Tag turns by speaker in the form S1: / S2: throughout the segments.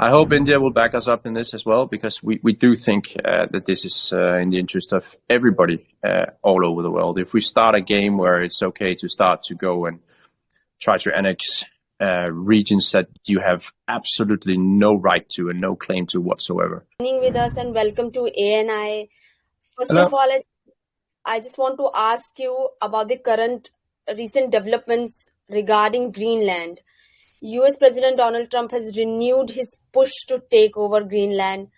S1: I hope India will back us up in this as well, because we do think that this is in the interest of everybody all over the world. If we start a game where it's okay to start to go and try to annex regions that you have absolutely no right to and no claim to whatsoever.
S2: With us, and welcome to ANI. First
S1: Hello.
S2: of all, I just want to ask you about the recent developments regarding Greenland. US President Donald Trump has renewed his push to take over Greenland,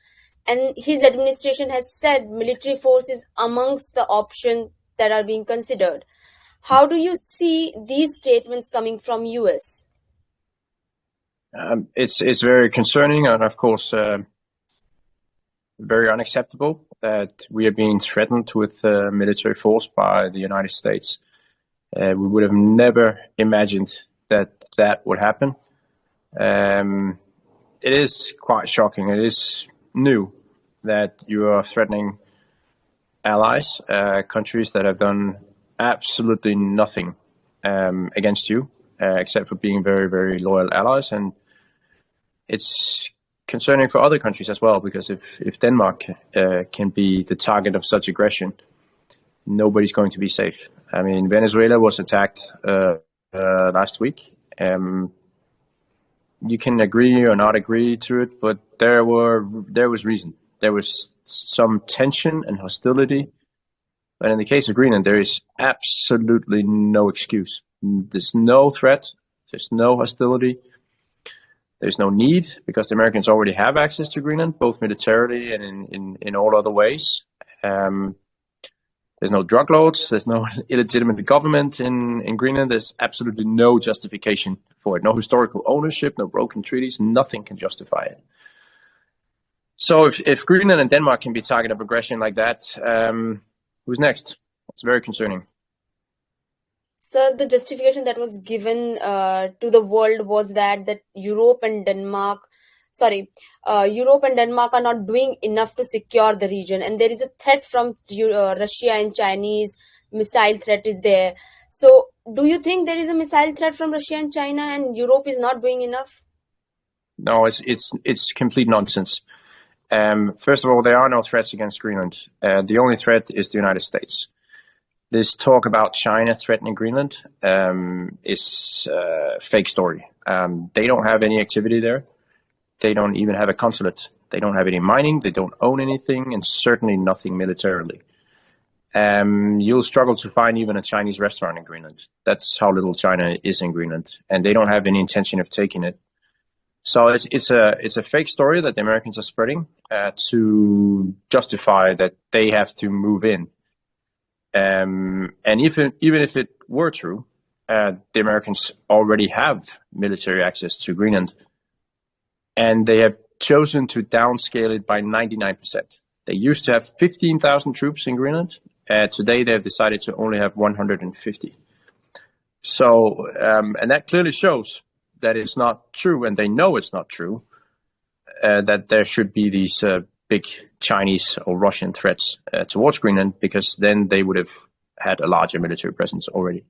S2: and his administration has said military force is amongst the options that are being considered. How do you see these statements coming from US?
S1: It's very concerning, and of course very unacceptable that we are being threatened with military force by the United States. We would have never imagined that would happen. It is quite shocking. It is new that you are threatening allies, countries that have done absolutely nothing against you, except for being very, very loyal allies. And it's concerning for other countries as well, because if Denmark can be the target of such aggression, nobody's going to be safe. I mean, Venezuela was attacked last week. You can agree or not agree to it, but there was reason. There was some tension and hostility. But in the case of Greenland, there is absolutely no excuse. There's no threat. There's no hostility. There's no need, because the Americans already have access to Greenland, both militarily and in all other ways. There's no drug lords. There's no illegitimate government in Greenland. There's absolutely no justification for it. No historical ownership, no broken treaties. Nothing can justify it. So if Greenland and Denmark can be target of aggression like that, who's next? It's very concerning.
S2: So the justification that was given to the world was that Europe and Denmark are not doing enough to secure the region, and there is a threat from Russia, and Chinese missile threat is there. So do you think there is a missile threat from Russia and China, and Europe is not doing enough?
S1: No, it's complete nonsense. First of all, there are no threats against Greenland. The only threat is the United States. This talk about China threatening Greenland is a fake story. They don't have any activity there. They don't even have a consulate. They don't have any mining. They don't own anything, and certainly nothing militarily. You'll struggle to find even a Chinese restaurant in Greenland. That's how little China is in Greenland, and they don't have any intention of taking it. So it's a fake story that the Americans are spreading to justify that they have to move in. And even if it were true, the Americans already have military access to Greenland, and they have chosen to downscale it by 99%. They used to have 15,000 troops in Greenland. Today they have decided to only have 150. So, and that clearly shows that it's not true, and they know it's not true, that there should be these big Chinese or Russian threats towards Greenland, because then they would have had a larger military presence already.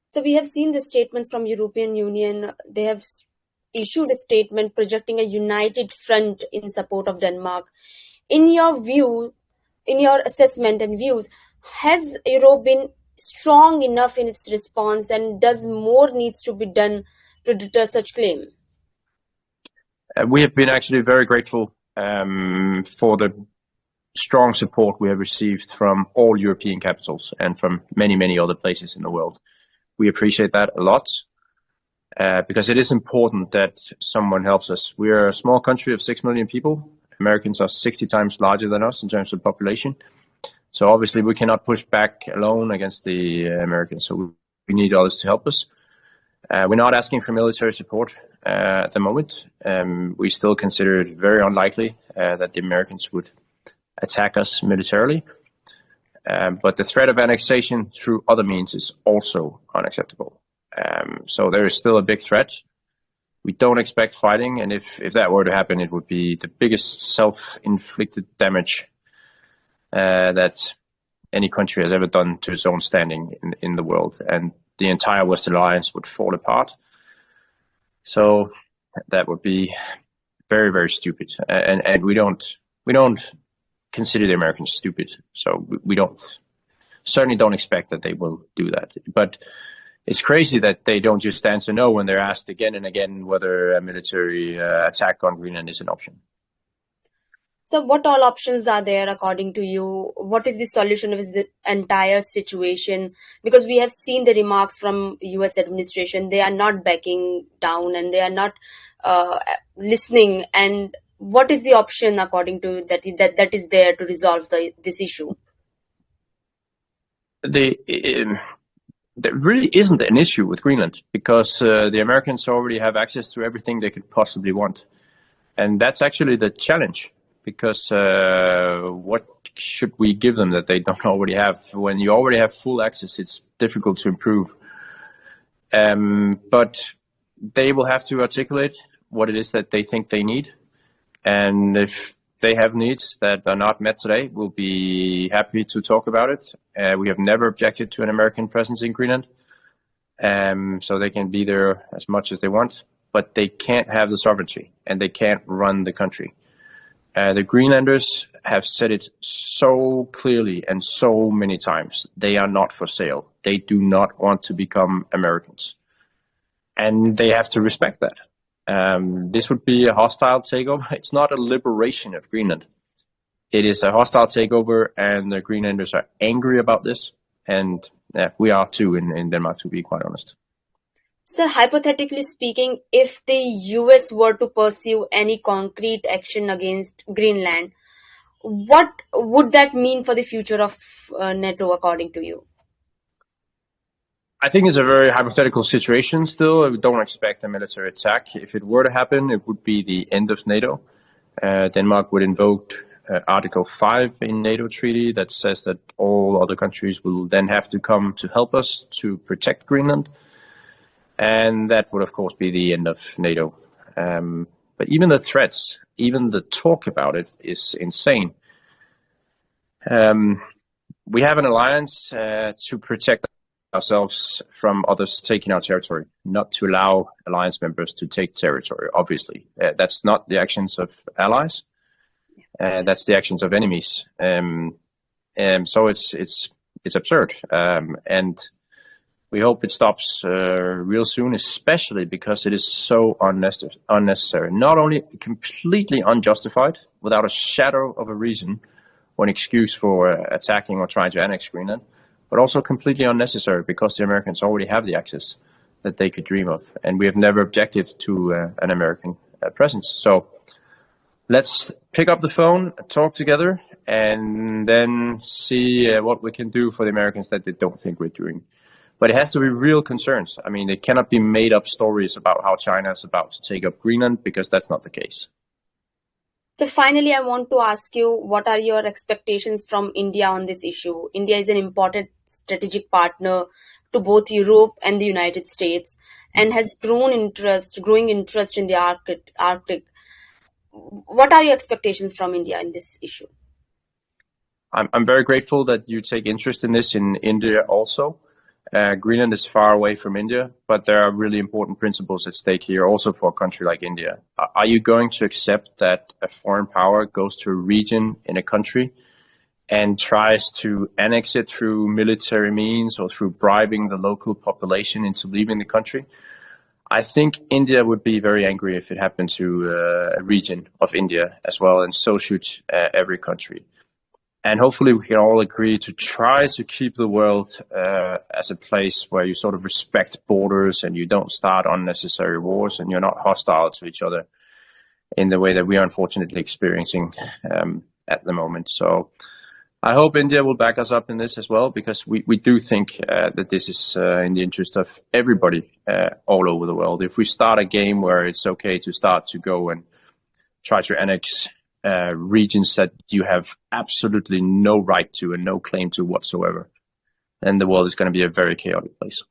S2: So we have seen the statements from European Union. They have issued a statement projecting a united front in support of Denmark. In your view, in your assessment and views, has Europe been strong enough in its response, and does more needs to be done to deter such claim?
S1: We have been actually very grateful for the strong support we have received from all European capitals and from many, many other places in the world. We appreciate that a lot, because it is important that someone helps us. We are a small country of 6 million people. Americans are 60 times larger than us in terms of population. So obviously we cannot push back alone against the Americans. So we need others to help us. We're not asking for military support at the moment. We still consider it very unlikely that the Americans would attack us militarily. But the threat of annexation through other means is also unacceptable. So there is still a big threat. We don't expect fighting, and if that were to happen, it would be the biggest self-inflicted damage that any country has ever done to its own standing in the world, and the entire Western Alliance would fall apart. So that would be very, very stupid. And we don't consider the Americans stupid. So we certainly don't expect that they will do that. But it's crazy that they don't just answer no when they're asked again and again whether a military attack on Greenland is an option.
S2: So what all options are there according to you? What is the solution of the entire situation? Because we have seen the remarks from US administration. They are not backing down and they are not listening. And what is the option according to that is there to resolve this issue?
S1: There really isn't an issue with Greenland because the Americans already have access to everything they could possibly want. And that's actually the challenge. Because what should we give them that they don't already have? When you already have full access, it's difficult to improve. But they will have to articulate what it is that they think they need. And if they have needs that are not met today, we'll be happy to talk about it. We have never objected to an American presence in Greenland. So they can be there as much as they want. But they can't have the sovereignty and they can't run the country. The Greenlanders have said it so clearly and so many times. They are not for sale. They do not want to become Americans. And they have to respect that. This would be a hostile takeover. It's not a liberation of Greenland. It is a hostile takeover, and the Greenlanders are angry about this. And we are too in Denmark, to be quite honest.
S2: Sir, hypothetically speaking, if the US were to pursue any concrete action against Greenland, what would that mean for the future of NATO, according to you?
S1: I think it's a very hypothetical situation still. We don't expect a military attack. If it were to happen, it would be the end of NATO. Denmark would invoke Article 5 in NATO treaty that says that all other countries will then have to come to help us to protect Greenland. And that would, of course, be the end of NATO. But even the threats, even the talk about it is insane. We have an alliance to protect ourselves from others taking our territory, not to allow alliance members to take territory, obviously. That's not the actions of allies. That's the actions of enemies. So it's absurd. And we hope it stops real soon, especially because it is so unnecessary. Not only completely unjustified, without a shadow of a reason or an excuse for attacking or trying to annex Greenland, but also completely unnecessary because the Americans already have the access that they could dream of. And we have never objected to an American presence. So let's pick up the phone, talk together, and then see what we can do for the Americans that they don't think we're doing. But it has to be real concerns. I mean, it cannot be made up stories about how China is about to take up Greenland, because that's not the case.
S2: So finally, I want to ask you, what are your expectations from India on this issue? India is an important strategic partner to both Europe and the United States and has growing interest in the Arctic. What are your expectations from India in this issue?
S1: I'm very grateful that you take interest in this in India also. Greenland is far away from India, but there are really important principles at stake here also for a country like India. Are you going to accept that a foreign power goes to a region in a country and tries to annex it through military means or through bribing the local population into leaving the country? I think India would be very angry if it happened to a region of India as well, and so should every country. And hopefully we can all agree to try to keep the world as a place where you sort of respect borders and you don't start unnecessary wars and you're not hostile to each other in the way that we are unfortunately experiencing at the moment. So I hope India will back us up in this as well, because we do think that this is in the interest of everybody all over the world. If we start a game where it's okay to start to go and try to annex regions that you have absolutely no right to and no claim to whatsoever, then the world is going to be a very chaotic place.